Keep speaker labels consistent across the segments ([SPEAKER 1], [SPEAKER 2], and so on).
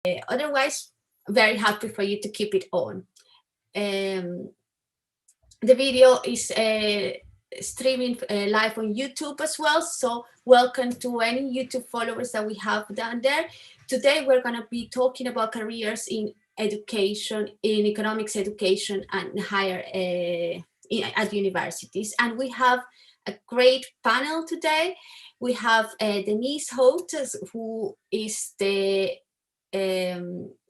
[SPEAKER 1] Otherwise, very happy for you to keep it on. The video is streaming live on YouTube as well. So welcome to any YouTube followers that we have down there. Today, we're going to be talking about careers in education, in economics education and higher at universities. And we have a great panel today. We have Denise Holt, who is the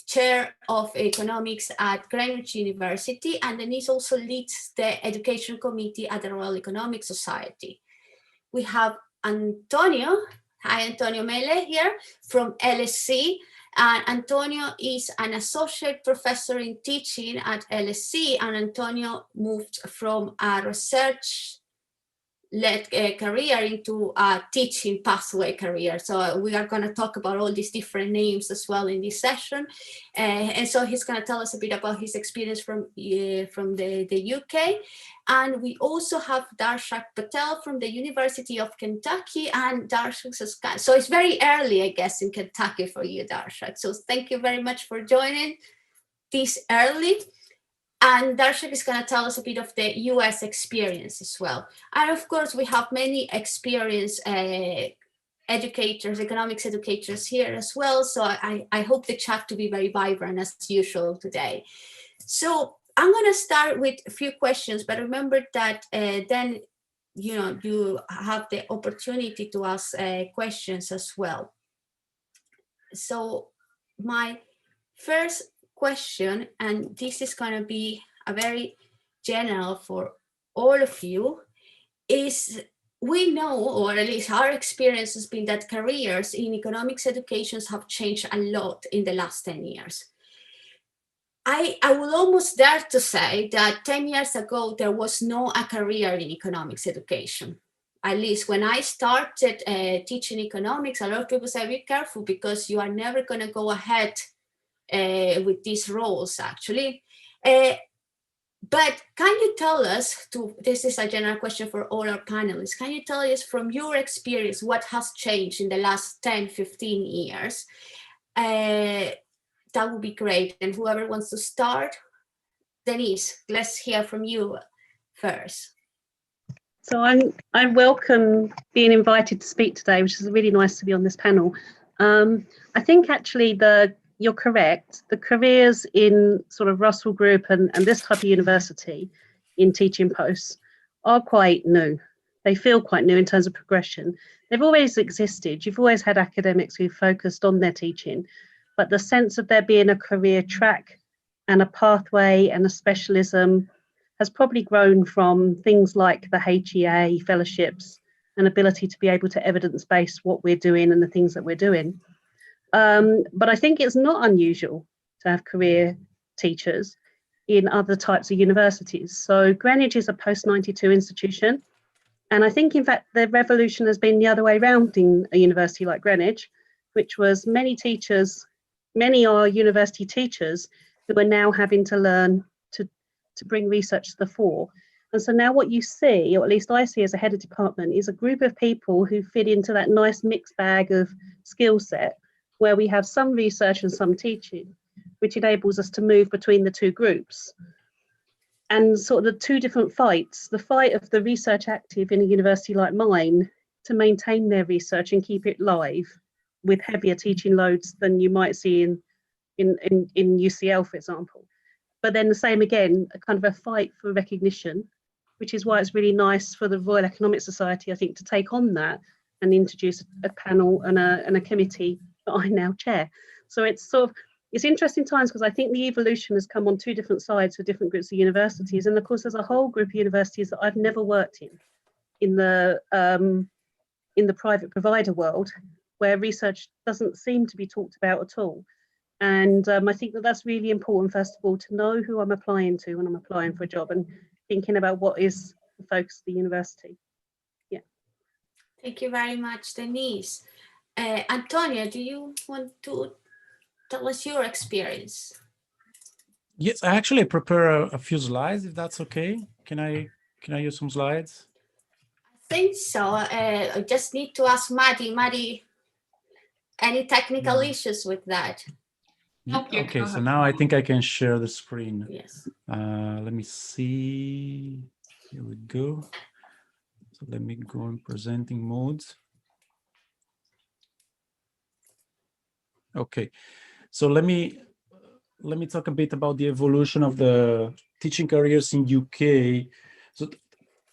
[SPEAKER 1] chair of economics at Greenwich University, and Denise also leads the education committee at the Royal Economic Society. We have Antonio, hi Antonio Mele here from LSE, and Antonio is an associate professor in teaching at LSE, and Antonio moved from a research-led career into a teaching pathway career. So we are going to talk about all these different names as well in this session. And so he's going to tell us a bit about his experience from the UK. And we also have Darshak Patel from the University of Kentucky, and Darshak says, so it's very early, I guess, in Kentucky for you, Darshak. So thank you very much for joining this early. And Darshak is going to tell us a bit of the US experience as well. And of course, we have many experienced educators, economics educators here as well. So I hope the chat to be very vibrant as usual today. So I'm going to start with a few questions, but remember that then you have the opportunity to ask questions as well. So my first question, and this is going to be a very general for all of you, is we know, or at least our experience has been that careers in economics educations have changed a lot in the last 10 years. I would almost dare to say that 10 years ago, there was no a career in economics education. At least when I started teaching economics, a lot of people say, be careful because you are never going to go ahead with these roles, actually. But can you tell us, this is a general question for all our panelists, can you tell us from your experience what has changed in the last 10, 15 years? That would be great. And whoever wants to start, Denise, let's hear from you first.
[SPEAKER 2] So I welcome being invited to speak today, which is really nice to be on this panel. I think actually you're correct. The careers in sort of Russell Group and this type of university in teaching posts are quite new. They feel quite new in terms of progression. They've always existed. You've always had academics who focused on their teaching, but the sense of there being a career track and a pathway and a specialism has probably grown from things like the HEA fellowships and ability to be able to evidence-base what we're doing and the things that we're doing. But I think it's not unusual to have career teachers in other types of universities. So Greenwich is a post-92 institution. And I think, in fact, the revolution has been the other way around in a university like Greenwich, which was many are university teachers who are now having to learn to bring research to the fore. And so now what you see, or at least I see as a head of department, is a group of people who fit into that nice mixed bag of skill set, where we have some research and some teaching, which enables us to move between the two groups. And sort of the two different fights, the fight of the research active in a university like mine to maintain their research and keep it live with heavier teaching loads than you might see in UCL, for example. But then the same again, a kind of a fight for recognition, which is why it's really nice for the Royal Economic Society, I think, to take on that and introduce a panel and a committee that I now chair. So it's interesting times because I think the evolution has come on two different sides for different groups of universities. And of course, there's a whole group of universities that I've never worked in the private provider world, where research doesn't seem to be talked about at all. And I think that's really important, first of all, to know who I'm applying to when I'm applying for a job and thinking about what is the focus of the university. Yeah.
[SPEAKER 1] Thank you very much, Denise. Antonia, do you want to tell us your experience?
[SPEAKER 3] Yes, I actually prepare a few slides, if that's okay. Can I use some slides?
[SPEAKER 1] I think so. I just need to ask Maddie. Maddie, any technical issues with that? Okay,
[SPEAKER 3] Okay,
[SPEAKER 1] go
[SPEAKER 3] so
[SPEAKER 1] ahead.
[SPEAKER 3] now I think I can share the screen.
[SPEAKER 1] Yes.
[SPEAKER 3] Let me see. Here we go. So let me go in presenting mode. Okay, so let me talk a bit about the evolution of the teaching careers in UK. So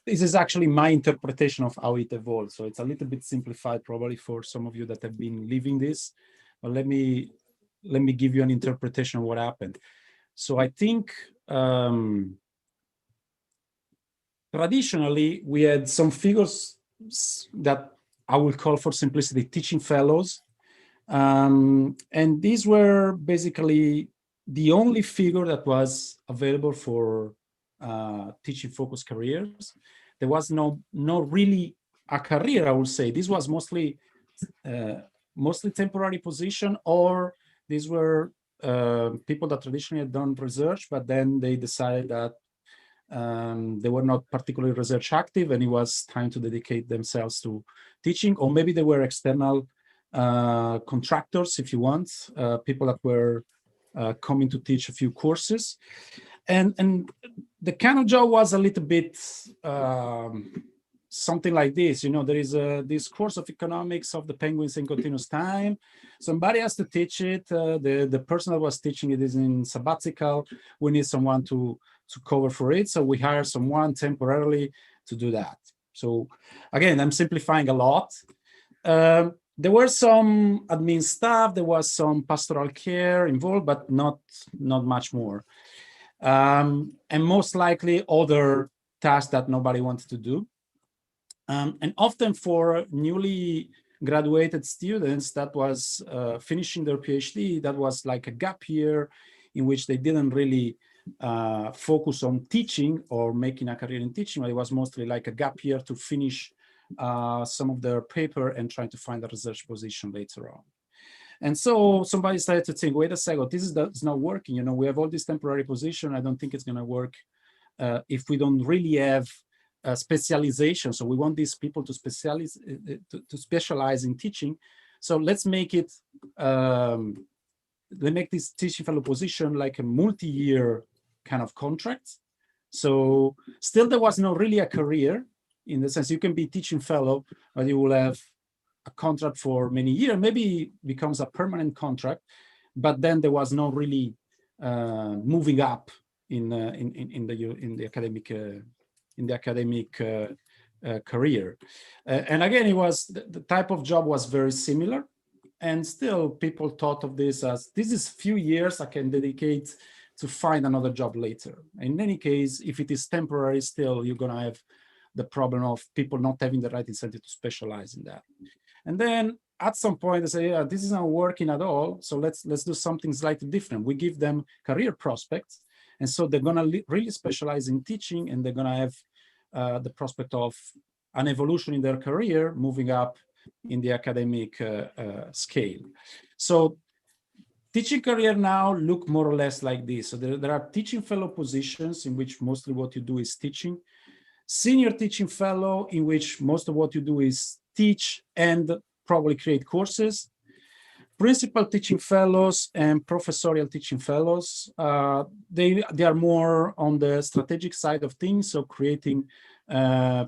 [SPEAKER 3] this is actually my interpretation of how it evolved. So it's a little bit simplified probably for some of you that have been living this, but let me give you an interpretation of what happened. So I think traditionally we had some figures that I will call for simplicity teaching fellows. And these were basically the only figure that was available for teaching focused careers. There was no really a career, I would say. This was mostly temporary position, or these were people that traditionally had done research, but then they decided that they were not particularly research active and it was time to dedicate themselves to teaching, or maybe they were external contractors, if you want, people that were coming to teach a few courses. And the kind of job was a little bit something like this. You know, there is this course of economics of the penguins in continuous time. Somebody has to teach it. The person that was teaching it is in sabbatical. We need someone to cover for it. So we hire someone temporarily to do that. So again, I'm simplifying a lot. There were some admin staff, there was some pastoral care involved, but not much more. And most likely other tasks that nobody wanted to do. And often for newly graduated students that was finishing their PhD, that was like a gap year in which they didn't really focus on teaching or making a career in teaching. It was mostly like a gap year to finish some of their paper and trying to find a research position later on. And so somebody started to think, wait a second, this is not working. You know, we have all this temporary position. I don't think it's going to work if we don't really have specialization. So we want these people to specialize in teaching. So let's make it, let's make this teaching fellow position like a multi-year kind of contract. So still there was not really a career, in the sense you can be teaching fellow, but you will have a contract for many years, maybe becomes a permanent contract, but then there was no really moving up in the academic career. And again, it was the type of job was very similar, and still people thought of this as, this is few years I can dedicate to find another job later. In any case, if it is temporary, still you're gonna have the problem of people not having the right incentive to specialize in that. And then at some point they say, yeah, this is not working at all, so let's do something slightly different. We give them career prospects, and so they're gonna really specialize in teaching, and they're gonna have the prospect of an evolution in their career, moving up in the academic scale. So teaching career now look more or less like this. So there are teaching fellow positions in which mostly what you do is teaching. Senior teaching fellow, in which most of what you do is teach and probably create courses. Principal teaching fellows and professorial teaching fellows, they are more on the strategic side of things, so creating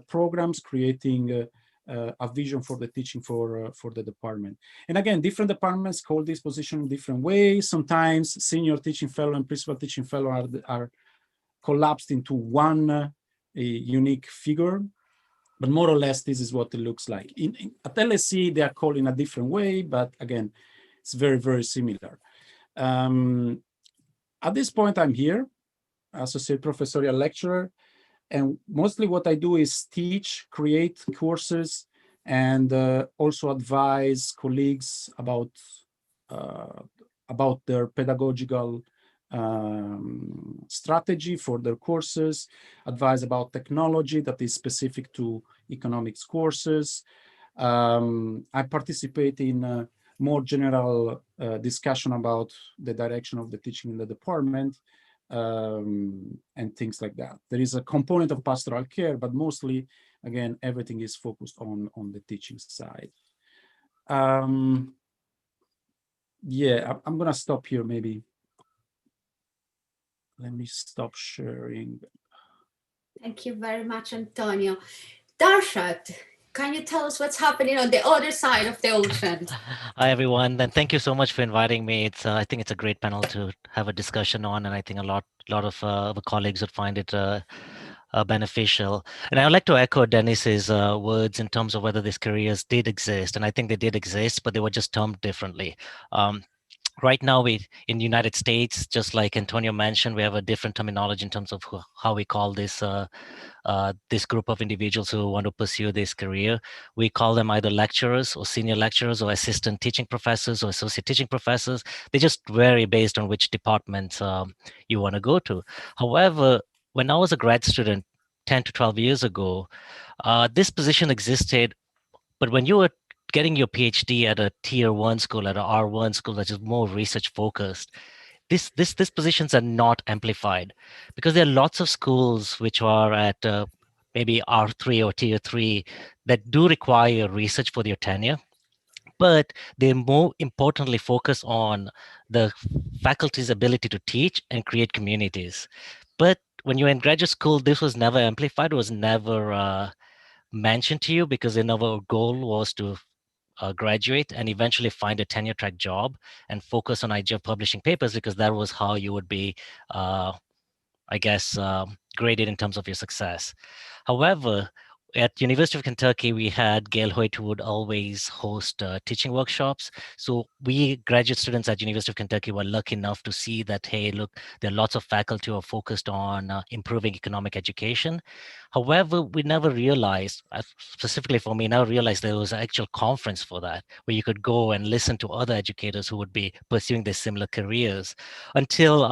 [SPEAKER 3] programs, creating a vision for the teaching for the department. And again, different departments call this position in different ways. Sometimes senior teaching fellow and principal teaching fellow are collapsed into one a unique figure, but more or less this is what it looks like. At LSE, they are called in a different way, but again, it's very, very similar. At this point, I'm here, associate professorial lecturer, and mostly what I do is teach, create courses, and also advise colleagues about their pedagogical strategy for their courses, advise about technology that is specific to economics courses. I participate in more general discussion about the direction of the teaching in the department, and things like that. There is a component of pastoral care, but mostly, again, everything is focused on the teaching side. Yeah, I'm gonna stop here maybe. Let me stop sharing.
[SPEAKER 1] Thank you very much, Antonio. Darshat, can you tell us what's happening on the other side of the ocean?
[SPEAKER 4] Hi, everyone, and thank you so much for inviting me. I think it's a great panel to have a discussion on, and I think a lot of the colleagues would find it beneficial. And I would like to echo Dennis's words in terms of whether these careers did exist, and I think they did exist, but they were just termed differently. Right now, we in the United States, just like Antonio mentioned, we have a different terminology in terms of how we call this group of individuals who want to pursue this career. We call them either lecturers or senior lecturers or assistant teaching professors or associate teaching professors. They just vary based on which department you want to go to. However, when I was a grad student 10 to 12 years ago, this position existed, but when you were getting your PhD at a tier one school, at a R1 school that is more research focused, these positions are not amplified because there are lots of schools which are at maybe R3 or tier 3 that do require research for their tenure, but they more importantly focus on the faculty's ability to teach and create communities. But when you're in graduate school, this was never amplified, was never mentioned to you because our goal was to graduate and eventually find a tenure track job and focus on idea publishing papers because that was how you would be, I guess, graded in terms of your success. However, at University of Kentucky, we had Gail Hoyt who would always host teaching workshops. So we graduate students at University of Kentucky were lucky enough to see that, hey, look, there are lots of faculty who are focused on improving economic education. However, we never realized, specifically for me, never realized there was an actual conference for that, where you could go and listen to other educators who would be pursuing their similar careers until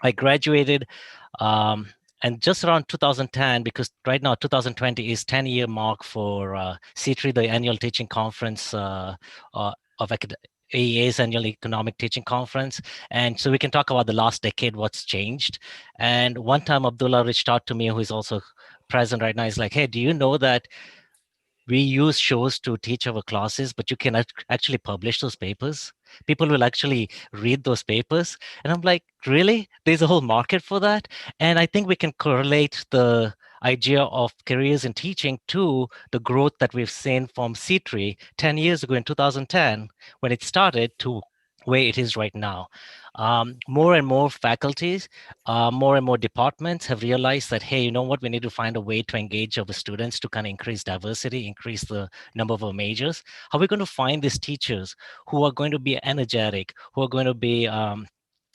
[SPEAKER 4] I graduated. Um, and just around 2010, because right now 2020 is 10-year mark for C3, the annual teaching conference of AEA's annual economic teaching conference. And so we can talk about the last decade, what's changed. And one time Abdullah reached out to me, who is also present right now. He's like, hey, do you know that we use shows to teach our classes, but you can actually publish those papers? People will actually read those papers. And I'm like, really? There's a whole market for that? And I think we can correlate the idea of careers in teaching to the growth that we've seen from C3 10 years ago in 2010, when it started, to where it is right now. More and more faculties, more and more departments have realized that, hey, you know what, we need to find a way to engage our students to kind of increase diversity, increase the number of our majors. How are we going to find these teachers who are going to be energetic, who are going to be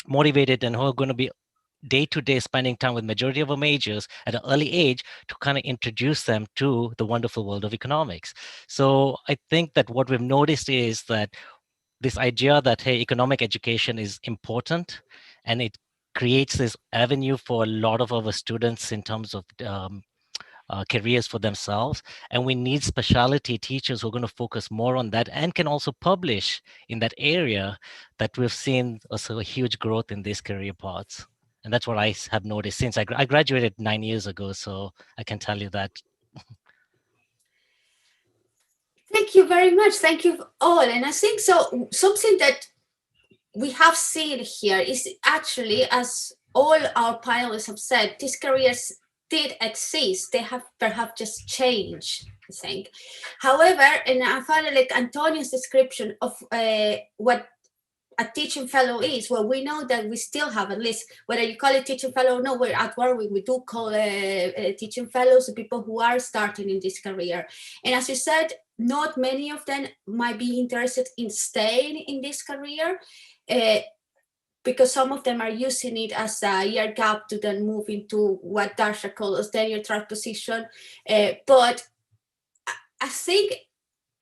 [SPEAKER 4] motivated, and who are going to be day-to-day spending time with majority of our majors at an early age to kind of introduce them to the wonderful world of economics? So I think that what we've noticed is that this idea that, hey, economic education is important, and it creates this avenue for a lot of our students in terms of careers for themselves. And we need specialty teachers who are going to focus more on that and can also publish in that area, that we've seen also a huge growth in these career paths. And that's what I have noticed since I graduated 9 years ago. So I can tell you that.
[SPEAKER 1] Thank you very much. Thank you all. And I think so something that we have seen here is actually, as all our panelists have said, these careers did exist. They have perhaps just changed, I think. However, and I found like Antonio's description of what a teaching fellow is, well, we know that we still have, at least whether you call it teaching fellow or no, we're at Warwick, we do call teaching fellows the people who are starting in this career. And as you said, not many of them might be interested in staying in this career, because some of them are using it as a year gap to then move into what Darsha calls tenure track position. But I think,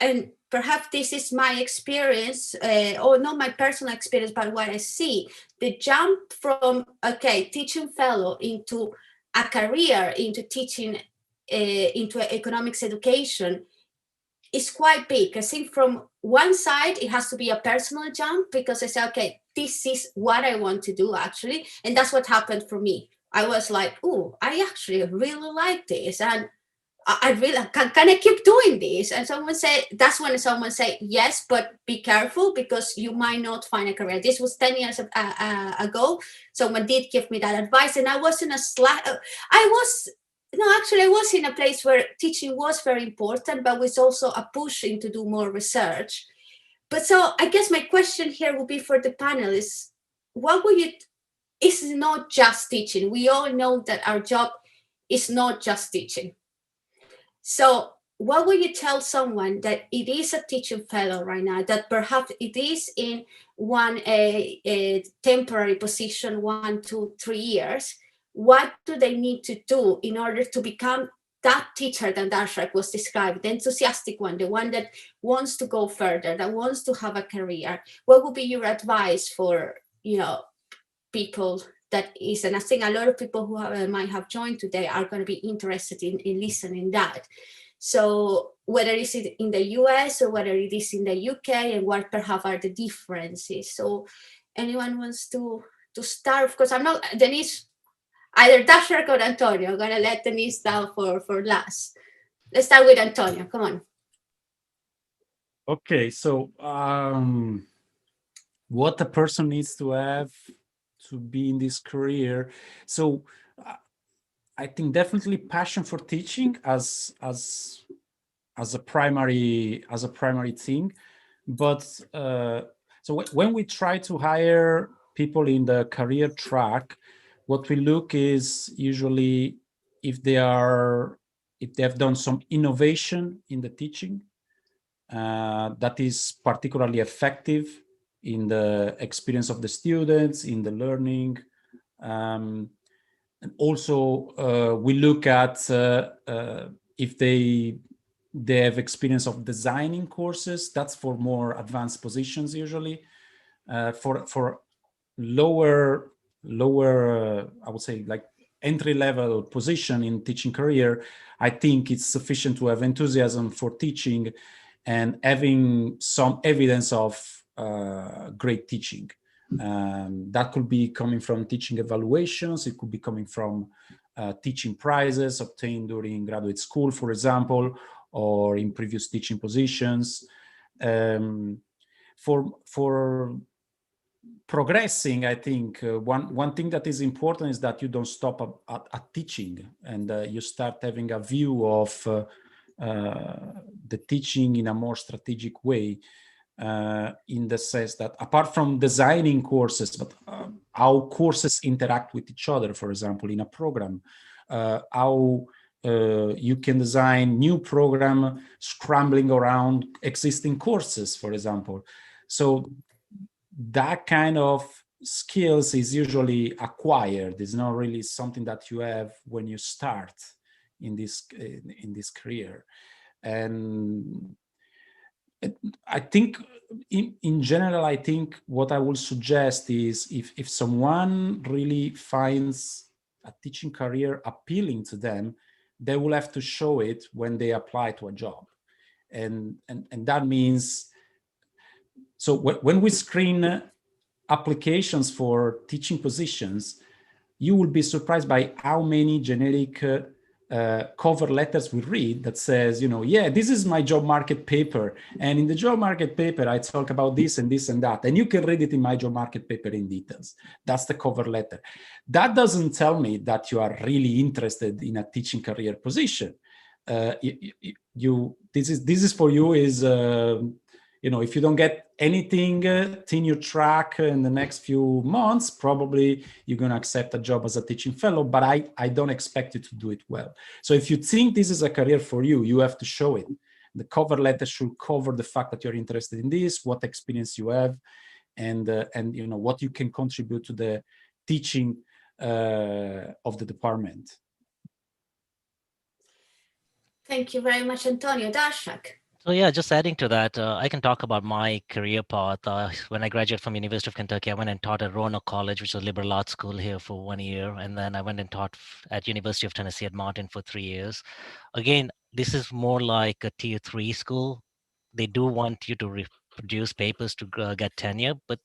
[SPEAKER 1] and perhaps this is my experience, or not my personal experience, but what I see, the jump from, okay, teaching fellow into a career, into teaching, into economics education is quite big. I think from one side, it has to be a personal jump, because I say, okay, this is what I want to do actually. And that's what happened for me. I was like, oh, I actually really like this. And I really can I keep doing this? And someone said, that's when someone said, yes, but be careful because you might not find a career. This was 10 years ago. Someone did give me that advice, and I was in a I was in a place where teaching was very important, but was also a pushing to do more research. But so I guess my question here would be for the panel is, what would you, it's not just teaching. We all know that our job is not just teaching. So what would you tell someone that it is a teaching fellow right now, that perhaps it is in one a temporary position, 1, 2, 3 years? What do they need to do in order to become that teacher that Darshak was described, the enthusiastic one, the one that wants to go further, that wants to have a career? What would be your advice for, people that is, and I think a lot of people who might have joined today are going to be interested in listening that. So whether it's in the US or whether it is in the UK, and what perhaps are the differences. So anyone wants to start? Of course, I'm not, Denise, either Dasher or Antonio. I'm going to let Denise down for last. Let's start with Antonio. Come on.
[SPEAKER 3] Okay, so what a person needs to have to be in this career. So I think definitely passion for teaching as a primary thing. But so when we try to hire people in the career track, what we look is usually if they have done some innovation in the teaching that is particularly effective in the experience of the students, in the learning. And also we look at if they have experience of designing courses. That's for more advanced positions usually. For lower I would say like entry-level position in teaching career, I think it's sufficient to have enthusiasm for teaching and having some evidence of great teaching. That could be coming from teaching evaluations. It could be coming from teaching prizes obtained during graduate school, for example, or in previous teaching positions. For progressing, I think one thing that is important is that you don't stop at teaching, and you start having a view of the teaching in a more strategic way, in the sense that apart from designing courses, but how courses interact with each other, for example, in a program, how you can design new program scrambling around existing courses, for example. So that kind of skills is usually acquired. It's not really something that you have when you start in this career. And I think in general, I think what I would suggest is if someone really finds a teaching career appealing to them, they will have to show it when they apply to a job. And that means, so when we screen applications for teaching positions, you will be surprised by how many generic cover letters we read that says, yeah, this is my job market paper. And in the job market paper, I talk about this and this and that. And you can read it in my job market paper in details. That's the cover letter. That doesn't tell me that you are really interested in a teaching career position. This is for you is, if you don't get anything tenure track in the next few months, probably you're going to accept a job as a teaching fellow, but I don't expect you to do it well. So if you think this is a career for you, you have to show it. The cover letter should cover the fact that you're interested in this, what experience you have, and what you can contribute to the teaching of the department.
[SPEAKER 1] Thank you very much, Antonio. Darshak.
[SPEAKER 4] So yeah, just adding to that, I can talk about my career path. When I graduated from University of Kentucky, I went and taught at Roanoke College, which is a liberal arts school here, for 1 year. And then I went and taught at University of Tennessee at Martin for 3 years. Again, this is more like a tier 3 school. They do want you to produce papers to get tenure, but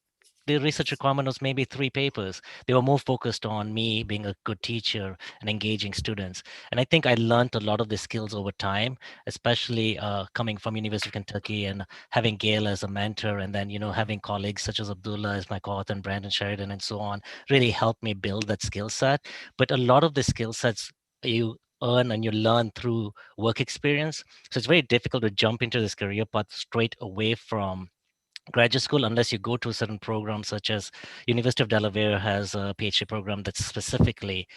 [SPEAKER 4] the research requirement was maybe 3 papers. They were more focused on me being a good teacher and engaging students. And I think I learned a lot of the skills over time, especially coming from University of Kentucky and having Gail as a mentor, and then, having colleagues such as Abdullah as my co-author and Brandon Sheridan and so on, really helped me build that skill set. But a lot of the skill sets you earn and you learn through work experience. So it's very difficult to jump into this career path straight away from graduate school unless you go to a certain program, such as University of Delaware has a PhD program that specifically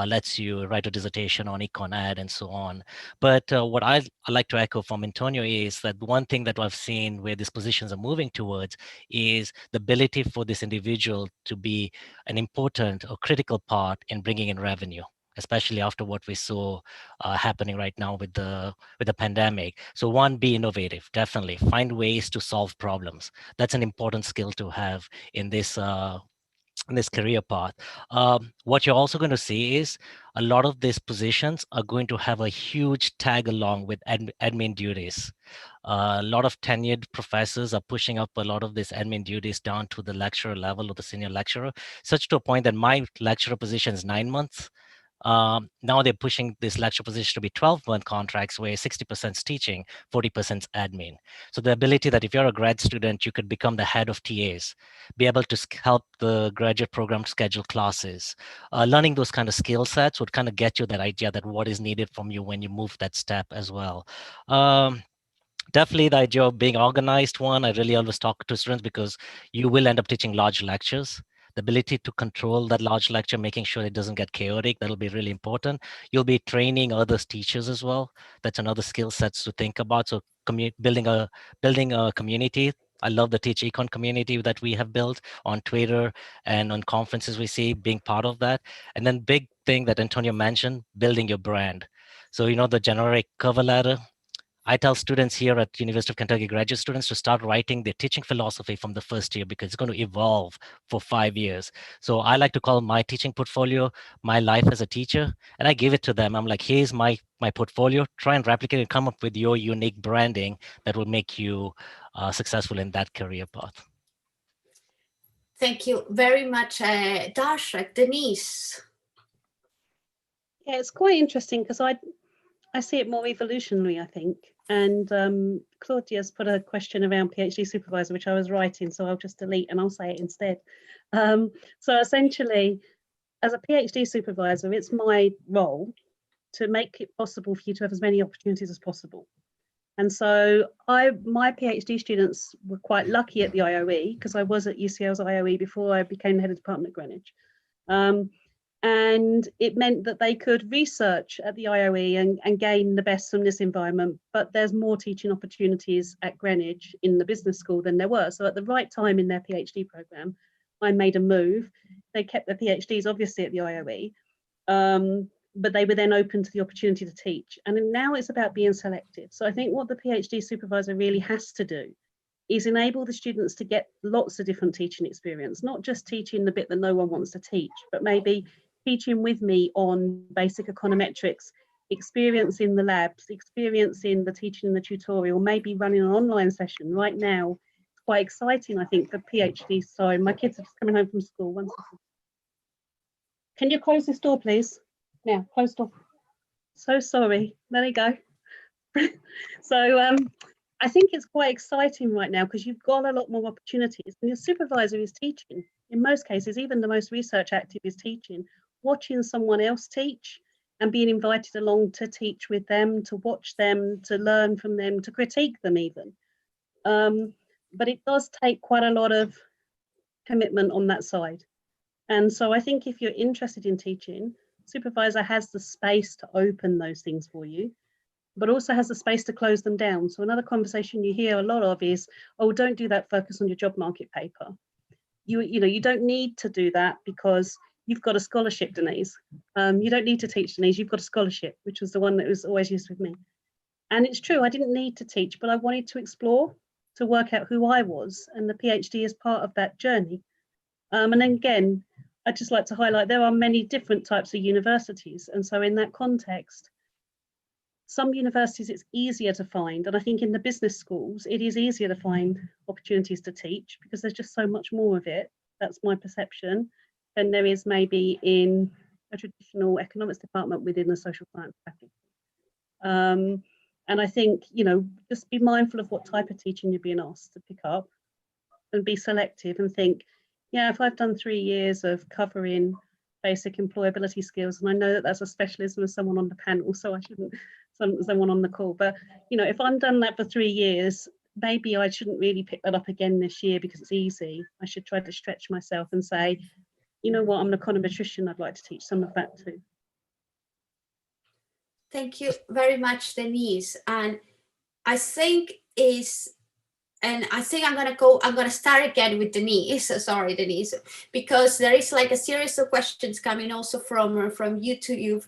[SPEAKER 4] lets you write a dissertation on EconTEAching and so on. But what I like to echo from Antonio is that one thing that I've seen where these positions are moving towards is the ability for this individual to be an important or critical part in bringing in revenue, especially after what we saw happening right now with the pandemic. So one, be innovative, definitely. Find ways to solve problems. That's an important skill to have in this career path. What you're also going to see is a lot of these positions are going to have a huge tag along with admin duties. A lot of tenured professors are pushing up a lot of these admin duties down to the lecturer level or the senior lecturer, such to a point that my lecturer position is 9 months. Now they're pushing this lecture position to be 12-month contracts where 60% is teaching, 40% is admin. So the ability that if you're a grad student, you could become the head of TAs, be able to help the graduate program schedule classes. Learning those kind of skill sets would kind of get you that idea that what is needed from you when you move that step as well. Definitely the idea of being organized one, I really always talk to students because you will end up teaching large lectures. The ability to control that large lecture, making sure it doesn't get chaotic, that'll be really important. You'll be training other teachers as well. That's another skill sets to think about. So building a community. I love the Teach Econ community that we have built on Twitter and on conferences we see, being part of that. And then big thing that Antonio mentioned, building your brand. So, the generic cover letter, I tell students here at University of Kentucky, graduate students, to start writing their teaching philosophy from the first year because it's going to evolve for 5 years. So I like to call my teaching portfolio my life as a teacher, and I give it to them. I'm like, here's my portfolio. Try and replicate and come up with your unique branding that will make you successful in that career path.
[SPEAKER 1] Thank you very much, Darshak. Denise.
[SPEAKER 2] Yeah, it's quite interesting because I see it more evolutionary, I think. And Claudia's put a question around PhD supervisor, which I was writing, so I'll just delete and I'll say it instead. So essentially, as a PhD supervisor, it's my role to make it possible for you to have as many opportunities as possible. And so my PhD students were quite lucky at the IOE because I was at UCL's IOE before I became the head of department at Greenwich. And it meant that they could research at the IOE and gain the best from this environment. But there's more teaching opportunities at Greenwich in the business school than there were. So at the right time in their PhD program, I made a move. They kept their PhDs obviously at the IOE, but they were then open to the opportunity to teach. And now it's about being selective. So I think what the PhD supervisor really has to do is enable the students to get lots of different teaching experience, not just teaching the bit that no one wants to teach, but maybe teaching with me on basic econometrics, experience in the labs, experience in the teaching and the tutorial, maybe running an online session. Right now, it's quite exciting, I think, for PhDs. Sorry, my kids are just coming home from school. 1 second. Can you close this door, please? Now, close door. So sorry. There you go. So I think it's quite exciting right now because you've got a lot more opportunities and your supervisor is teaching. In most cases, even the most research active is teaching. Watching someone else teach and being invited along to teach with them, to watch them, to learn from them, to critique them even. But it does take quite a lot of commitment on that side. And so I think if you're interested in teaching, supervisor has the space to open those things for you, but also has the space to close them down. So another conversation you hear a lot of is, oh, don't do that, focus on your job market paper. You don't need to do that because you've got a scholarship, Denise. You don't need to teach, Denise, you've got a scholarship, which was the one that was always used with me. And it's true, I didn't need to teach, but I wanted to explore, to work out who I was, and the PhD is part of that journey. And then again, I'd just like to highlight there are many different types of universities. And so in that context, Some universities it's easier to find, and I think in the business schools it is easier to find opportunities to teach because there's just so much more of it. That's my perception, than there is maybe in a traditional economics department within the social science faculty. And I think, just be mindful of what type of teaching you're being asked to pick up and be selective and think, yeah, if I've done 3 years of covering basic employability skills, and I know that that's a specialism of someone on the panel, so I shouldn't, someone on the call, but, if I'm done that for 3 years, maybe I shouldn't really pick that up again this year because it's easy. I should try to stretch myself and say, you know what, I'm an econometrician, I'd like to teach some of that too.
[SPEAKER 1] Thank you very much, Denise. And I think I'm gonna start again with Denise. Sorry, Denise, because there is like a series of questions coming also from YouTube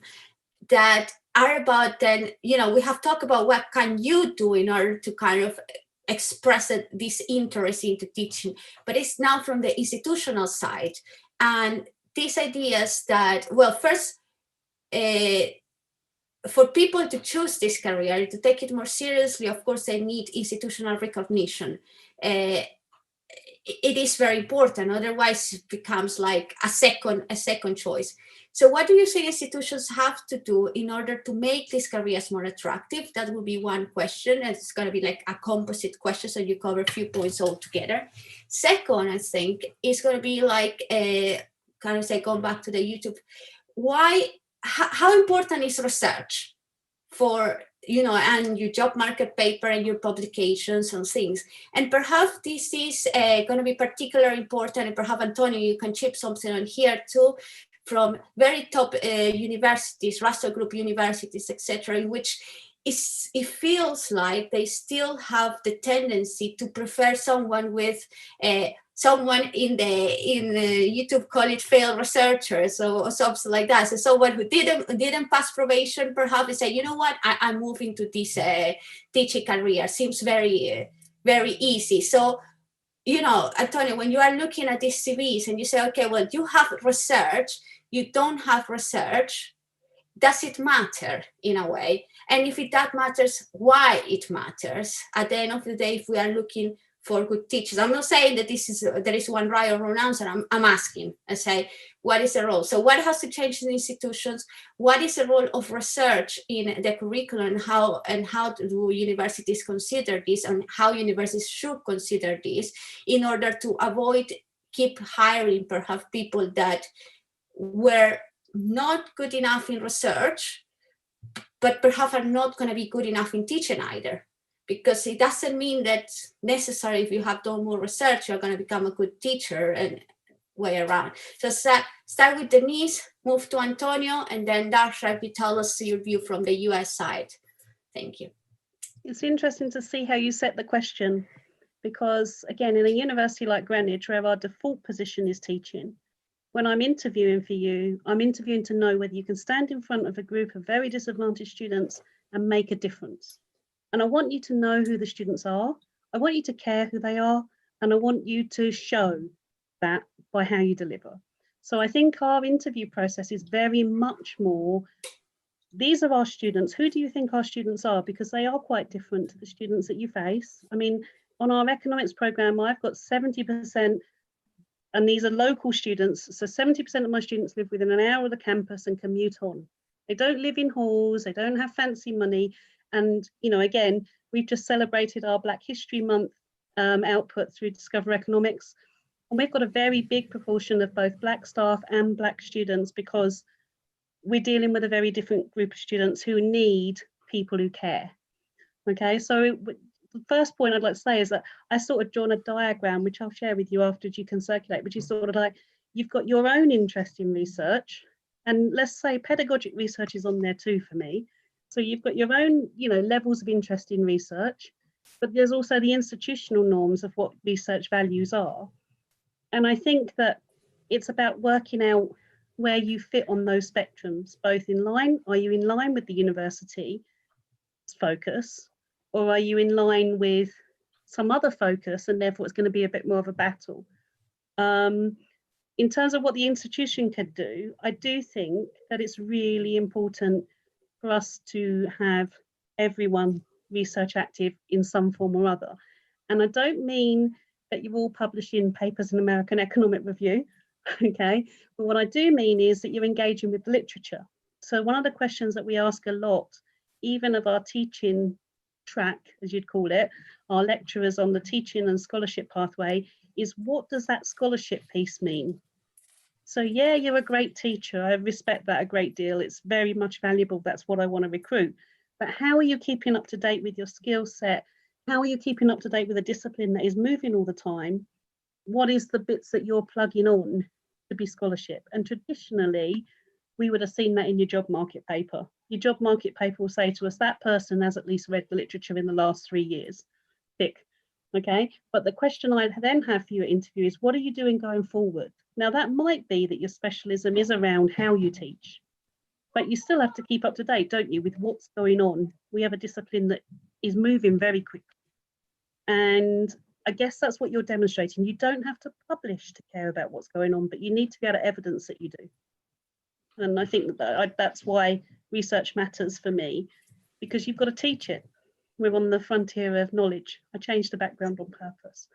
[SPEAKER 1] that are about then, we have talked about what can you do in order to kind of express this interest into teaching, but it's now from the institutional side. And these ideas that, well, first, for people to choose this career, to take it more seriously, of course, they need institutional recognition. It is very important, otherwise it becomes like a second choice. So what do you think institutions have to do in order to make these careers more attractive? That would be one question, and it's going to be like a composite question, so you cover a few points all together. Second, I think, is going to be like, kind of say, going back to the YouTube, how important is research for, and your job market paper and your publications and things? And perhaps this is going to be particularly important, and perhaps, Antonio, you can chip something on here too, from very top universities, Russell Group universities, etc., in which it feels like they still have the tendency to prefer someone with someone in YouTube call it failed researchers or something like that. So someone who didn't pass probation, perhaps, and say, you know what, I'm moving to this teaching career. Seems very, very easy. So, Antonio, when you are looking at these CVs and you say, okay, well, you have research, you don't have research, does it matter in a way? And if that matters, why it matters? At the end of the day, if we are looking for good teachers, I'm not saying that there is one right or wrong answer. I'm asking, I say, what is the role? So what has to change in institutions? What is the role of research in the curriculum, and how do universities consider this, and how universities should consider this in order to keep hiring perhaps people that were not good enough in research, but perhaps are not going to be good enough in teaching either. Because it doesn't mean that necessarily if you have done more research, you're going to become a good teacher, and way around. So start with Denise, move to Antonio, and then Darsha, if you tell us your view from the US side. Thank you.
[SPEAKER 2] It's interesting to see how you set the question, because again, in a university like Greenwich, where our default position is teaching, when I'm interviewing for you, I'm interviewing to know whether you can stand in front of a group of very disadvantaged students and make a difference. And I want you to know who the students are. I want you to care who they are. And I want you to show that by how you deliver. So I think our interview process is very much more, these are our students. Who do you think our students are? Because they are quite different to the students that you face. I mean, on our economics program, I've got 70%, and these are local students. So 70% of my students live within an hour of the campus and commute on. They don't live in halls, they don't have fancy money. And, again, we've just celebrated our Black History Month output through Discover Economics. And we've got a very big proportion of both Black staff and Black students, because we're dealing with a very different group of students who need people who care. Okay, so the first point I'd like to say is that I sort of drawn a diagram, which I'll share with you after you can circulate, which is sort of like, you've got your own interest in research, and let's say pedagogic research is on there too for me. So you've got your own, levels of interest in research, but there's also the institutional norms of what research values are. And I think that it's about working out where you fit on those spectrums, both in line. Are you in line with the university's focus, or are you in line with some other focus, and therefore it's going to be a bit more of a battle? In terms of what the institution could do, I do think that it's really important for us to have everyone research active in some form or other. And I don't mean that you're all publishing papers in American Economic Review, okay? But what I do mean is that you're engaging with literature. So one of the questions that we ask a lot, even of our teaching track, as you'd call it, our lecturers on the teaching and scholarship pathway, is what does that scholarship piece mean? So yeah, you're a great teacher. I respect that a great deal. It's very much valuable. That's what I want to recruit. But how are you keeping up to date with your skill set? How are you keeping up to date with a discipline that is moving all the time? What is the bits that you're plugging on to be scholarship? And traditionally, we would have seen that in your job market paper. Your job market paper will say to us, that person has at least read the literature in the last 3 years. Tick. Okay. But the question I then have for your interview is, what are you doing going forward? Now, that might be that your specialism is around how you teach, but you still have to keep up to date, don't you, with what's going on. We have a discipline that is moving very quickly. And I guess that's what you're demonstrating. You don't have to publish to care about what's going on, but you need to be able to evidence that you do. And I think that's why research matters for me, because you've got to teach it. We're on the frontier of knowledge. I changed the background on purpose.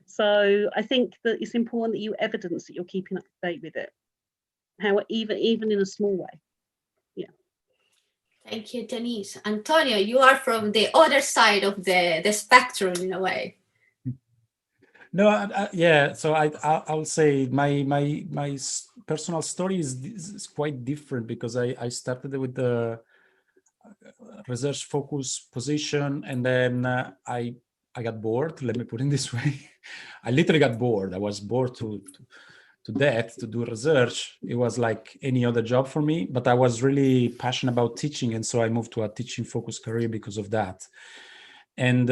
[SPEAKER 2] So I think that it's important that you evidence that you're keeping up to date with it, how even in a small way. Yeah.
[SPEAKER 1] Thank you, Denise. Antonio, you are from the other side of the spectrum in a way.
[SPEAKER 3] No, yeah. So I'll say my personal story is quite different, because I started with the research focus position, and then I got bored. Let me put it this way. I literally got bored. I was bored to death to do research. It was like any other job for me, but I was really passionate about teaching, and so I moved to a teaching focused career because of that. And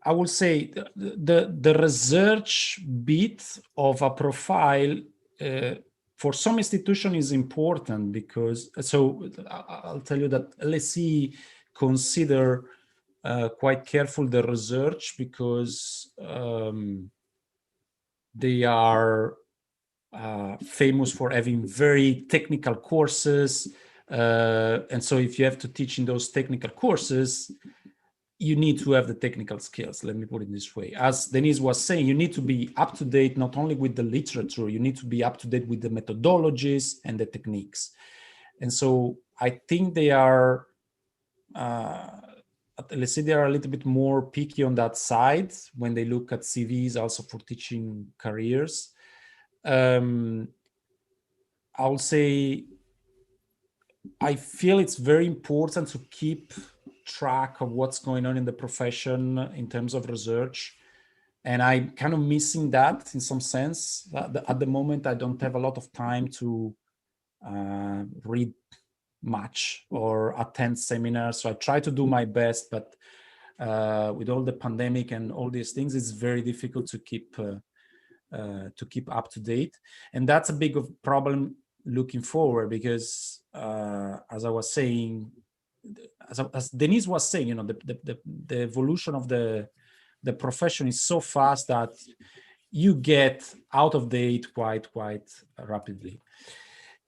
[SPEAKER 3] I will say the research bit of a profile for some institution is important, because, so I'll tell you that LSE consider quite careful the research, because they are famous for having very technical courses. And so if you have to teach in those technical courses, you need to have the technical skills. Let me put it this way. As Denise was saying, you need to be up to date, not only with the literature, you need to be up to date with the methodologies and the techniques. And so I think they are, let's say they are a little bit more picky on that side when they look at CVs also for teaching careers. I'll say, I feel it's very important to keep track of what's going on in the profession in terms of research. And I'm kind of missing that in some sense. At the moment, I don't have a lot of time to read much or attend seminars. So I try to do my best, but with all the pandemic and all these things, it's very difficult to keep up to date. And that's a big problem looking forward, because as I was saying, as Denise was saying, you know, the evolution of the profession is so fast that you get out of date quite rapidly.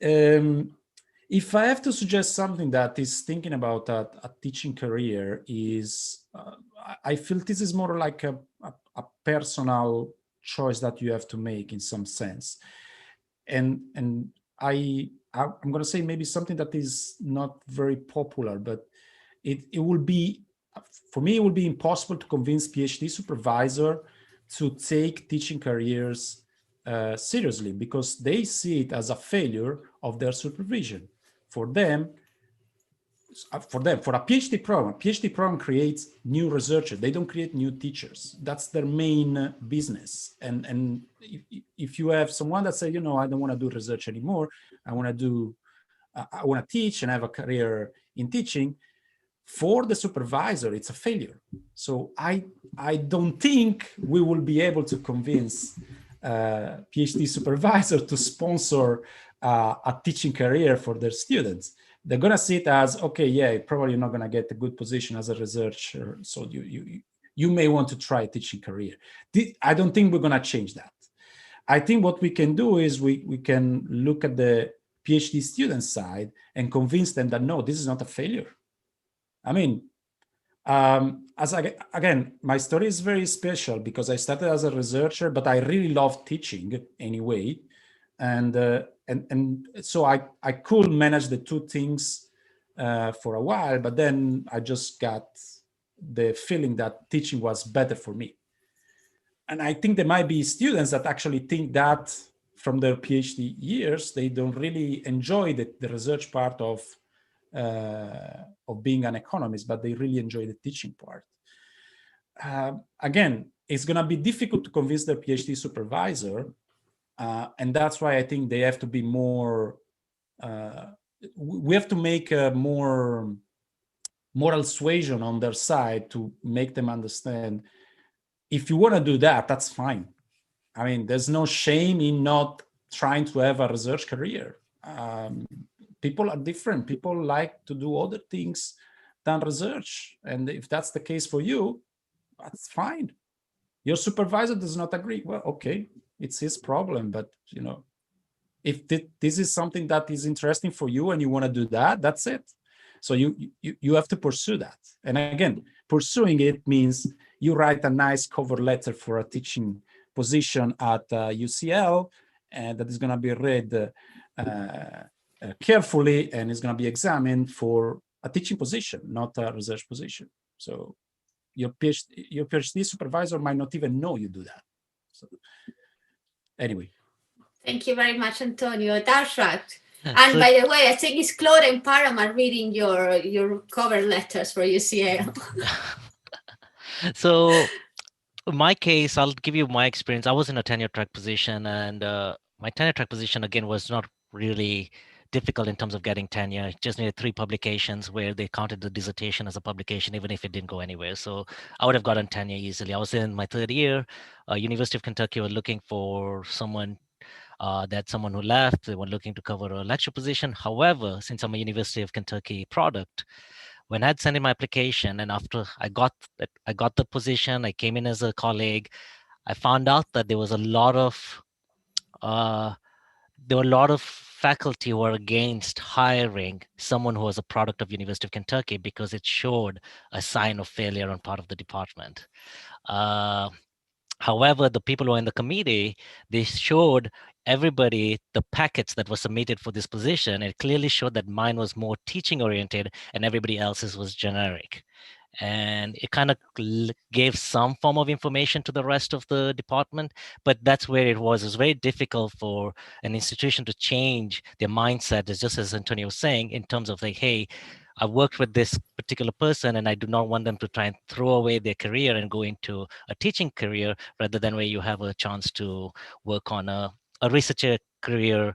[SPEAKER 3] If I have to suggest something that is thinking about a teaching career, is I feel this is more like a personal choice that you have to make in some sense. And I'm going to say maybe something that is not very popular, but it will be, for me, it will be impossible to convince PhD supervisor to take teaching careers seriously, because they see it as a failure of their supervision. For a PhD program creates new researchers. They don't create new teachers. That's their main business. And if you have someone that says, you know, I don't want to do research anymore, I want to teach and have a career in teaching, for the supervisor, it's a failure. So I don't think we will be able to convince PhD supervisor to sponsor a teaching career for their students. They're going to see it as, okay, yeah, probably you're not going to get a good position as a researcher, so you may want to try a teaching career. I don't think we're going to change that. I think what we can do is we can look at the PhD student side and convince them that, no, this is not a failure. I mean, again, my story is very special because I started as a researcher, but I really love teaching anyway. And so I could manage the two things for a while, but then I just got the feeling that teaching was better for me. And I think there might be students that actually think that from their PhD years, they don't really enjoy the research part of being an economist, but they really enjoy the teaching part. Again, it's going to be difficult to convince their PhD supervisor, and that's why I think they have to be more. We have to make a more moral suasion on their side to make them understand. If you want to do that, that's fine. I mean, there's no shame in not trying to have a research career. People are different. People like to do other things than research. And if that's the case for you, that's fine. Your supervisor does not agree. Well, okay, it's his problem. But, if this is something that is interesting for you and you want to do that, that's it. So you have to pursue that. And again, pursuing it means you write a nice cover letter for a teaching position at UCL, and that is going to be read carefully and is going to be examined for a teaching position, not a research position. So your PhD supervisor might not even know you do that. So anyway.
[SPEAKER 1] Thank you very much, Antonio. Darshad. And by the way, I think it's Claude and Param are reading your cover letters for UCL.
[SPEAKER 4] So in my case, I'll give you my experience. I was in a tenure track position, and my tenure track position, again, was not really difficult in terms of getting tenure. It just needed 3 publications where they counted the dissertation as a publication, even if it didn't go anywhere. So I would have gotten tenure easily. I was in my 3rd year. University of Kentucky were looking for someone someone who left. They were looking to cover a lecture position. However, since I'm a University of Kentucky product, when I had sent in my application, and after I got the position, I came in as a colleague, I found out that there was a lot of faculty who were against hiring someone who was a product of University of Kentucky because it showed a sign of failure on part of the department. However, the people who are in the committee, they showed everybody the packets that were submitted for this position. It clearly showed that mine was more teaching oriented and everybody else's was generic. And it kind of gave some form of information to the rest of the department, but that's where it was. It was very difficult for an institution to change their mindset, just as Antonio was saying, in terms of like, hey, I worked with this particular person and I do not want them to try and throw away their career and go into a teaching career rather than where you have a chance to work on a researcher career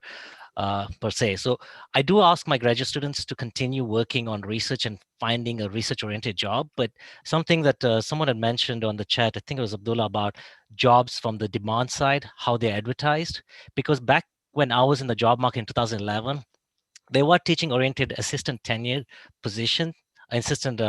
[SPEAKER 4] per se. So I do ask my graduate students to continue working on research and finding a research-oriented job. But something that someone had mentioned on the chat, I think it was Abdullah, about jobs from the demand side, how they're advertised. Because back when I was in the job market in 2011, they were teaching-oriented assistant tenure position, assistant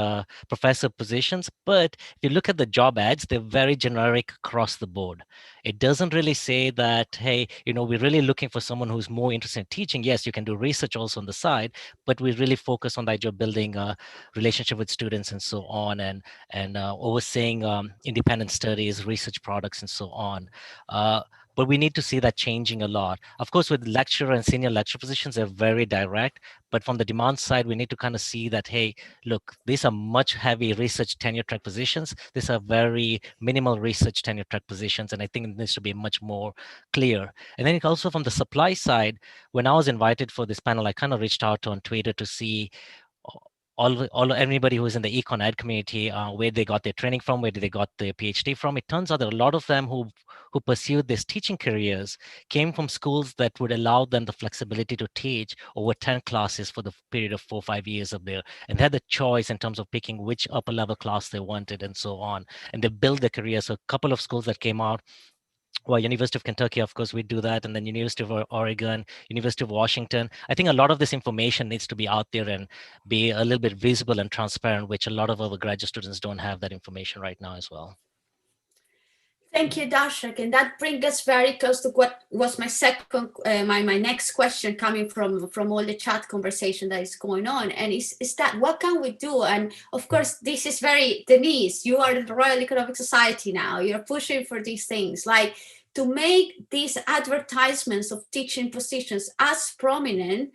[SPEAKER 4] professor positions. But if you look at the job ads, they're very generic across the board. It doesn't really say that, hey, we're really looking for someone who's more interested in teaching. Yes, you can do research also on the side, but we really focus on the idea of building a relationship with students and so on, and overseeing independent studies, research products, and so on. But we need to see that changing a lot. Of course, with lecturer and senior lecturer positions, they're very direct. But from the demand side, we need to kind of see that, hey, look, these are much heavy research tenure track positions. These are very minimal research tenure track positions. And I think it needs to be much more clear. And then also from the supply side, when I was invited for this panel, I kind of reached out on Twitter to see anybody who's in the econ ed community, where they got their training from, where they got their PhD from. It turns out that a lot of them who pursued these teaching careers came from schools that would allow them the flexibility to teach over 10 classes for the period of 4 or 5 years of their, and they had the choice in terms of picking which upper level class they wanted and so on. And they built their career. So a couple of schools that came out, well, University of Kentucky, of course, we do that. And then University of Oregon, University of Washington. I think a lot of this information needs to be out there and be a little bit visible and transparent, which a lot of our graduate students don't have that information right now as well.
[SPEAKER 1] Thank you, Darshak, and that brings us very close to what was my second, my next question coming from all the chat conversation that is going on, and is that what can we do? And of course, this is very, Denise, you are the Royal Economic Society now. You're pushing for these things, like to make these advertisements of teaching positions as prominent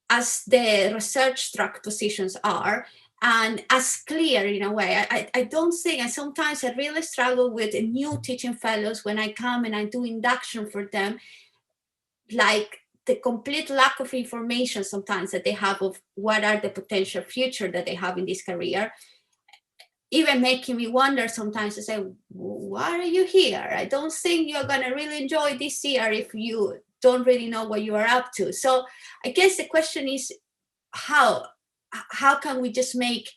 [SPEAKER 1] as the research track positions are, and as clear in a way. I don't think, and sometimes I really struggle with new teaching fellows when I come and I do induction for them, like the complete lack of information sometimes that they have of what are the potential future that they have in this career, even making me wonder sometimes to say, why are you here? I don't think you're going to really enjoy this year if you don't really know what you are up to. So I guess the question is, how can we just make,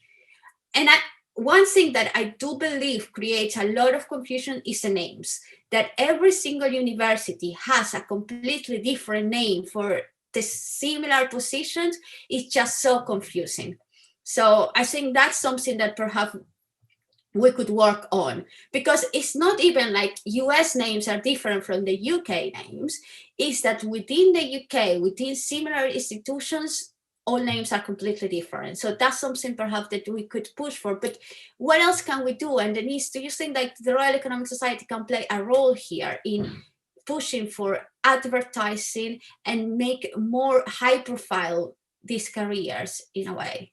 [SPEAKER 1] and one thing that I do believe creates a lot of confusion is the names, that every single university has a completely different name for the similar positions. It's just so confusing. So I think that's something that perhaps we could work on, because it's not even like US names are different from the UK names. It's that within the UK, within similar institutions, all names are completely different. So that's something perhaps that we could push for. But what else can we do? And Denise, do you think that the Royal Economic Society can play a role here in pushing for advertising and make more high profile these careers in a way?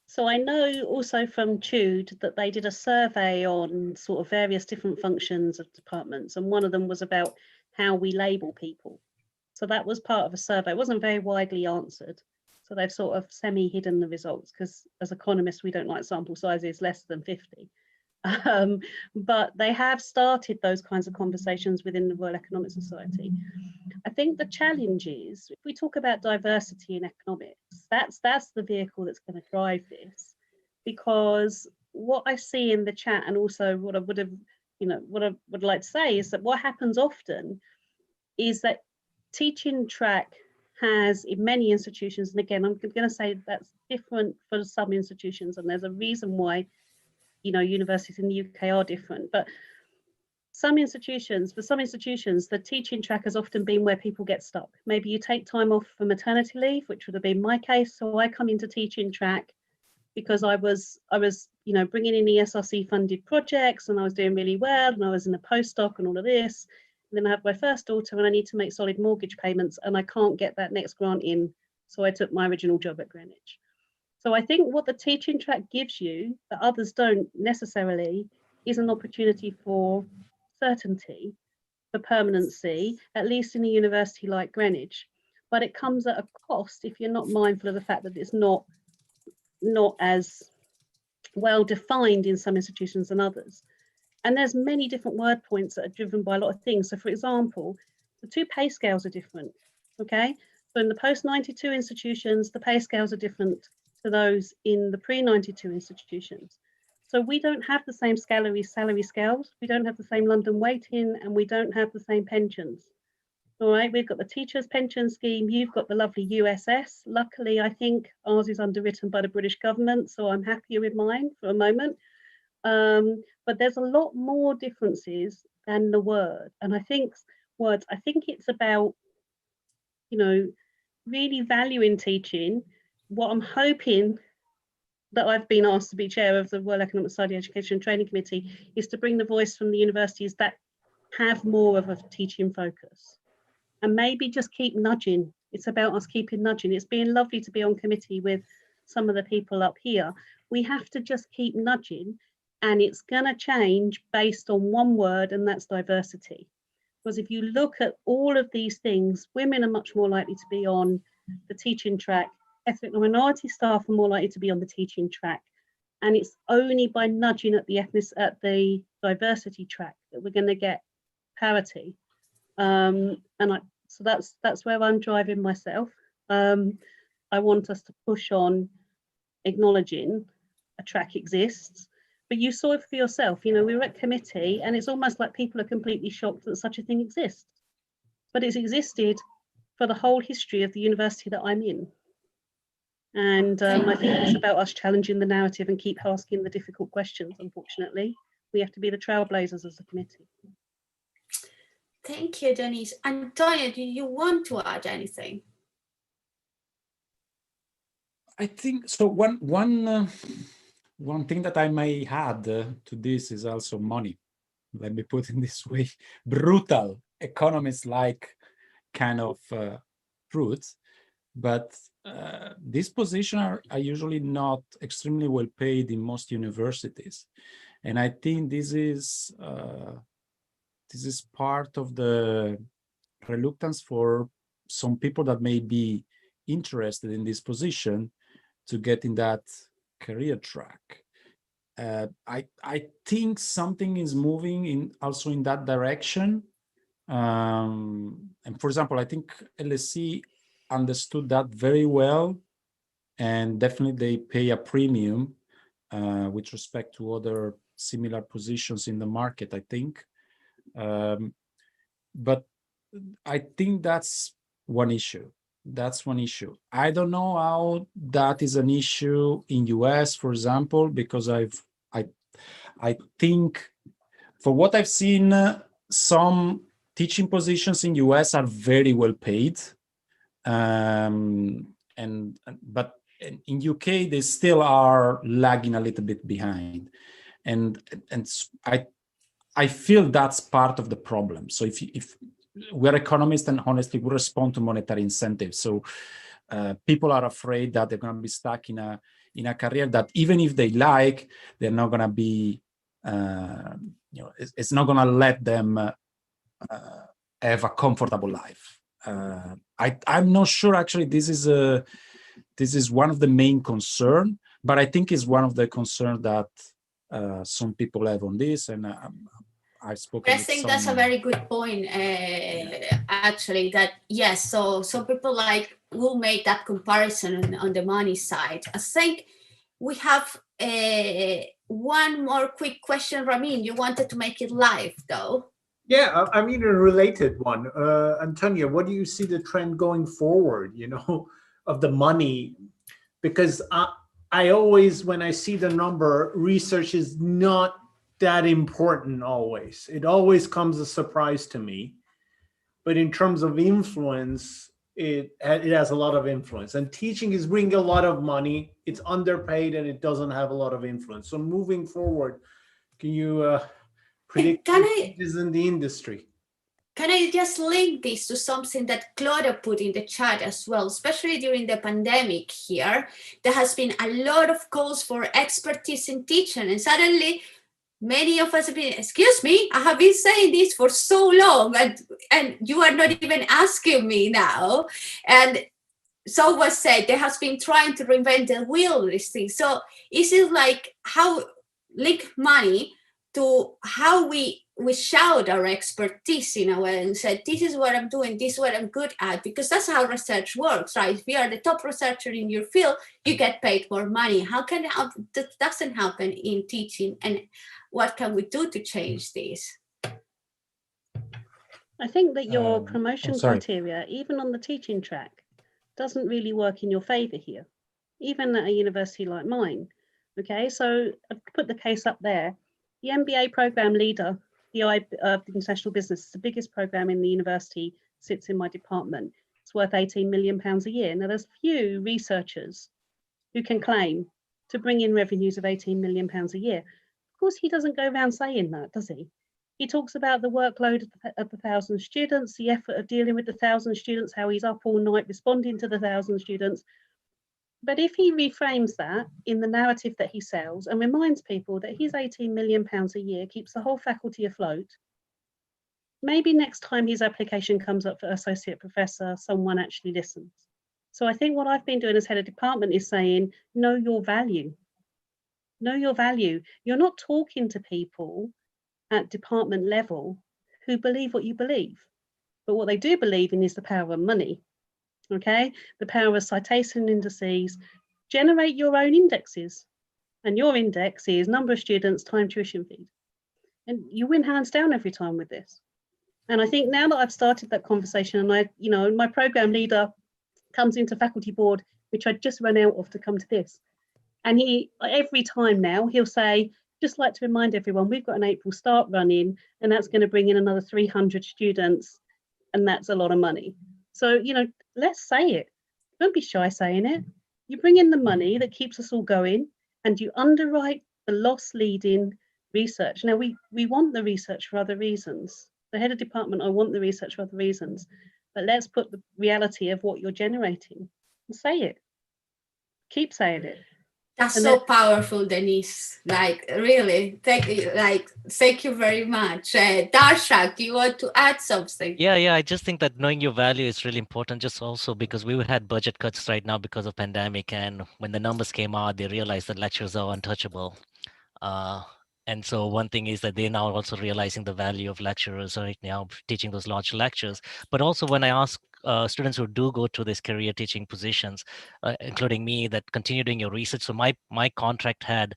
[SPEAKER 2] So I know also from Tude that they did a survey on sort of various different functions of departments, and one of them was about how we label people. So that was part of a survey. It wasn't very widely answered. So they've sort of semi-hidden the results, because as economists, we don't like sample sizes less than 50. But they have started those kinds of conversations within the Royal Economic Society. I think the challenge is, if we talk about diversity in economics, that's the vehicle that's going to drive this. Because what I see in the chat, and also what I would have, what I would like to say, is that what happens often is that teaching track has, in many institutions, and again, I'm going to say that's different for some institutions, and there's a reason why, universities in the UK are different, but for some institutions, the teaching track has often been where people get stuck. Maybe you take time off for maternity leave, which would have been my case. So I come into teaching track because I was bringing in ESRC funded projects, and I was doing really well, and I was in a postdoc and all of this. And then I have my first daughter, and I need to make solid mortgage payments, and I can't get that next grant in. So I took my original job at Greenwich. So I think what the teaching track gives you that others don't necessarily is an opportunity for certainty, for permanency, at least in a university like Greenwich. But it comes at a cost if you're not mindful of the fact that it's not as well defined in some institutions than others. And there's many different word points that are driven by a lot of things. So for example, the two pay scales are different, okay? So in the post-92 institutions, the pay scales are different to those in the pre-92 institutions. So we don't have the same salary scales, we don't have the same London weighting, and we don't have the same pensions. All right, we've got the teachers' pension scheme, you've got the lovely USS. Luckily, I think ours is underwritten by the British government, so I'm happier with mine for a moment. But there's a lot more differences than the word. And I think it's about, really valuing teaching. What I'm hoping that I've been asked to be chair of the Royal Economic Society Education and Training Committee is to bring the voice from the universities that have more of a teaching focus, and maybe just keep nudging. It's about us keeping nudging. It's been lovely to be on committee with some of the people up here. We have to just keep nudging, and it's going to change based on one word, and that's diversity. Because if you look at all of these things, women are much more likely to be on the teaching track. Ethnic and minority staff are more likely to be on the teaching track, and it's only by nudging at the diversity track that we're going to get parity. So that's where I'm driving myself. I want us to push on acknowledging a track exists, but you saw it for yourself. We were at committee, and it's almost like people are completely shocked that such a thing exists, but it's existed for the whole history of the university that I'm in. And I think it's about us challenging the narrative and keep asking the difficult questions, unfortunately. We have to be the trailblazers as a committee.
[SPEAKER 1] Thank you, Denise. Antonio, do you want to add anything?
[SPEAKER 3] I think so. One thing that I may add to this is also money. Let me put it this way: brutal economists like kind of fruits, but these positions are usually not extremely well paid in most universities, and I think this is part of the reluctance for some people that may be interested in this position to get in that career track. I think something is moving in also in that direction. And for example, I think LSE understood that very well, and definitely they pay a premium with respect to other similar positions in the market, I think. But I think that's one issue. That's one issue. I don't know how that is an issue in US, for example, because I think for what I've seen, some teaching positions in US are very well paid. But in UK, they still are lagging a little bit behind. And I feel that's part of the problem. So if we're economists, and honestly, we respond to monetary incentives. So people are afraid that they're going to be stuck in a career that even if they like, they're not going to be, it's not going to let them have a comfortable life. I'm not sure actually this is one of the main concern, but I think it's one of the concerns that some people have on this, and I've spoken.
[SPEAKER 1] I think that's a very good point, actually, that yes, so people will make that comparison on the money side. I think we have one more quick question. Ramin, you wanted to make it live though.
[SPEAKER 5] Yeah, I mean, a related one. Antonia, what do you see the trend going forward, of the money? Because I always, when I see the number, research is not that important always. It always comes as a surprise to me. But in terms of influence, it has a lot of influence. And teaching is bringing a lot of money. It's underpaid and it doesn't have a lot of influence. So moving forward, can you predict changes in the industry?
[SPEAKER 1] Can I just link this to something that Claudia put in the chat as well, especially during the pandemic here? There has been a lot of calls for expertise in teaching, and suddenly many of us have been, excuse me, I have been saying this for so long, and you are not even asking me now. And so was said, there has been trying to reinvent the wheel, this thing. So is it like how link money to how we shout our expertise in a way and said, this is what I'm doing, this is what I'm good at, because that's how research works, right? If you are the top researcher in your field, you get paid more money. How can that doesn't happen in teaching, and what can we do to change this?
[SPEAKER 2] I think that your promotion criteria, even on the teaching track, doesn't really work in your favor here, even at a university like mine. Okay, so I've put the case up there. The MBA program leader, the international business, is the biggest program in the university, sits in my department. It's worth £18 million a year. Now, there's few researchers who can claim to bring in revenues of £18 million a year. Of course, he doesn't go around saying that, does he? He talks about the workload of the 1,000 students, the effort of dealing with the 1,000 students, how he's up all night responding to the 1,000 students. But if he reframes that in the narrative that he sells and reminds people that his £18 million a year keeps the whole faculty afloat, maybe next time his application comes up for associate professor, someone actually listens. So I think what I've been doing as head of department is saying, know your value. Know your value. You're not talking to people at department level who believe what you believe. But what they do believe in is the power of money. Okay, the power of citation indices. Generate your own indexes, and your index is number of students times tuition fees, and you win hands down every time with this. And I think now that I've started that conversation, and my program leader comes into faculty board, which I just ran out of to come to this, and he every time now he'll say, just like to remind everyone, we've got an April start running, and that's going to bring in another 300 students, and that's a lot of money. So, you know, let's say it. Don't be shy saying it. You bring in the money that keeps us all going, and you underwrite the loss leading research. Now, we want the research for other reasons. The head of department, I want the research for other reasons, but let's put the reality of what you're generating and say it. Keep saying it.
[SPEAKER 1] That's
[SPEAKER 2] And
[SPEAKER 1] so powerful, Denise. Like, really, thank you very much. Darshak, do you want to add something?
[SPEAKER 4] Yeah. I just think that knowing your value is really important, just also because we had budget cuts right now because of pandemic. And when the numbers came out, they realized that lectures are untouchable. And so one thing is that they're now also realizing the value of lecturers right now, teaching those large lectures. But also when I ask students who do go to these career teaching positions, including me, that continue doing your research. So my contract had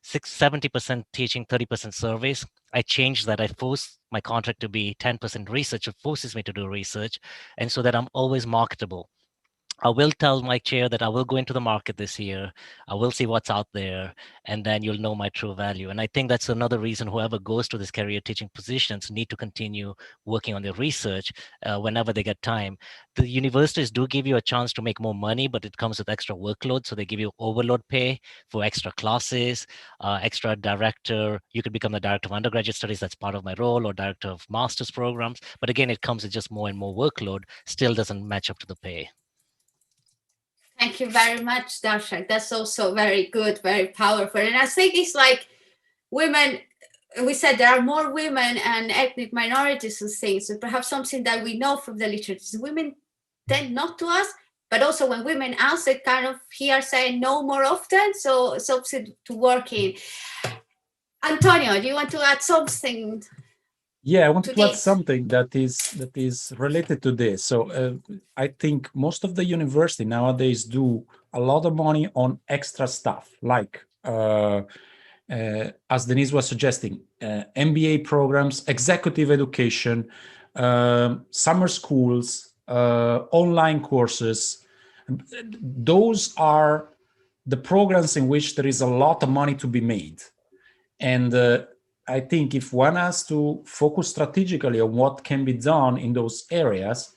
[SPEAKER 4] 70% teaching, 30% surveys. I changed that. I forced my contract to be 10% research. It forces me to do research, and so that I'm always marketable. I will tell my chair that I will go into the market this year. I will see what's out there, and then you'll know my true value. And I think that's another reason whoever goes to this career teaching positions need to continue working on their research whenever they get time. The universities do give you a chance to make more money, but it comes with extra workload. So they give you overload pay for extra classes, extra director. You could become the director of undergraduate studies. That's part of my role, or director of master's programs. But again, it comes with just more and more workload. Still doesn't match up to the pay.
[SPEAKER 1] Thank you very much, Darshak. That's also very good, very powerful. And I think it's like women, we said there are more women and ethnic minorities and things, and perhaps something that we know from the literature is women tend not to ask, but also when women ask, they kind of hear saying no more often, so something to work in. Antonio, do you want to add something?
[SPEAKER 3] Yeah, I wanted to add something that is related to this. So I think most of the university nowadays do a lot of money on extra stuff, like as Denise was suggesting, MBA programs, executive education, summer schools, online courses. Those are the programs in which there is a lot of money to be made. And I think if one has to focus strategically on what can be done in those areas,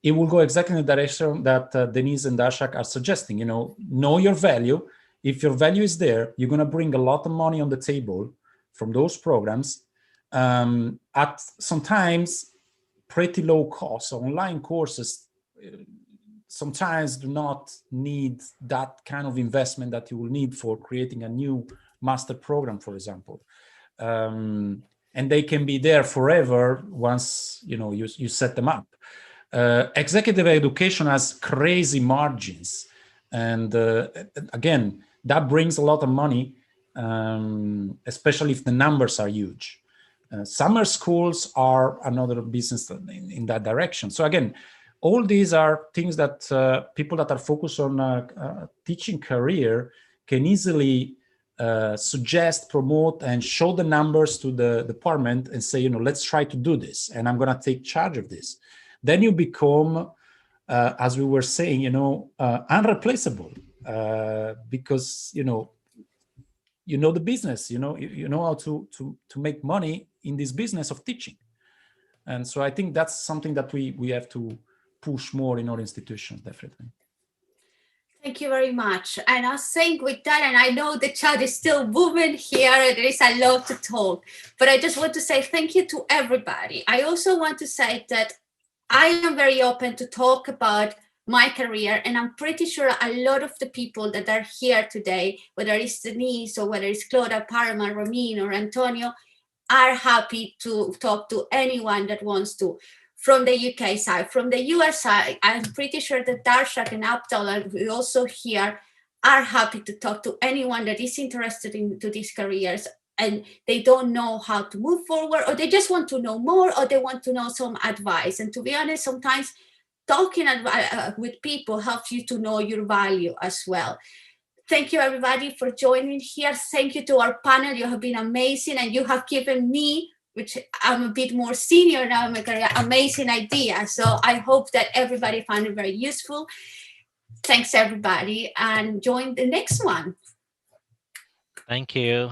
[SPEAKER 3] it will go exactly in the direction that Denise and Darshak are suggesting. You know your value. If your value is there, you're going to bring a lot of money on the table from those programs at sometimes pretty low cost. Online courses sometimes do not need that kind of investment that you will need for creating a new master program, for example. And they can be there forever once you set them up. Executive education has crazy margins, and again, that brings a lot of money, especially if the numbers are huge. Summer schools are another business in that direction. So again, all these are things that people that are focused on teaching career can easily suggest, promote, and show the numbers to the department and say, let's try to do this, and I'm going to take charge of this. Then you become, as we were saying, unreplaceable, because you know the business, you know how to make money in this business of teaching. And so I think that's something that we have to push more in our institutions, definitely.
[SPEAKER 1] Thank you very much. And I think with that, and I know the chat is still moving here, and there is a lot to talk, but I just want to say thank you to everybody. I also want to say that I am very open to talk about my career, and I'm pretty sure a lot of the people that are here today, whether it's Denise or whether it's Claudia, Parma, Ramin, or Antonio, are happy to talk to anyone that wants to. From the UK side, from the US side, I'm pretty sure that Darshak and Abdul, and we also here, are happy to talk to anyone that is interested into these careers and they don't know how to move forward, or they just want to know more, or they want to know some advice. And to be honest, sometimes talking with people helps you to know your value as well. Thank you, everybody, for joining here. Thank you to our panel. You have been amazing, and you have given me, which I'm a bit more senior now in my career, amazing idea. So I hope that everybody found it very useful. Thanks, everybody, and join the next one.
[SPEAKER 4] Thank you.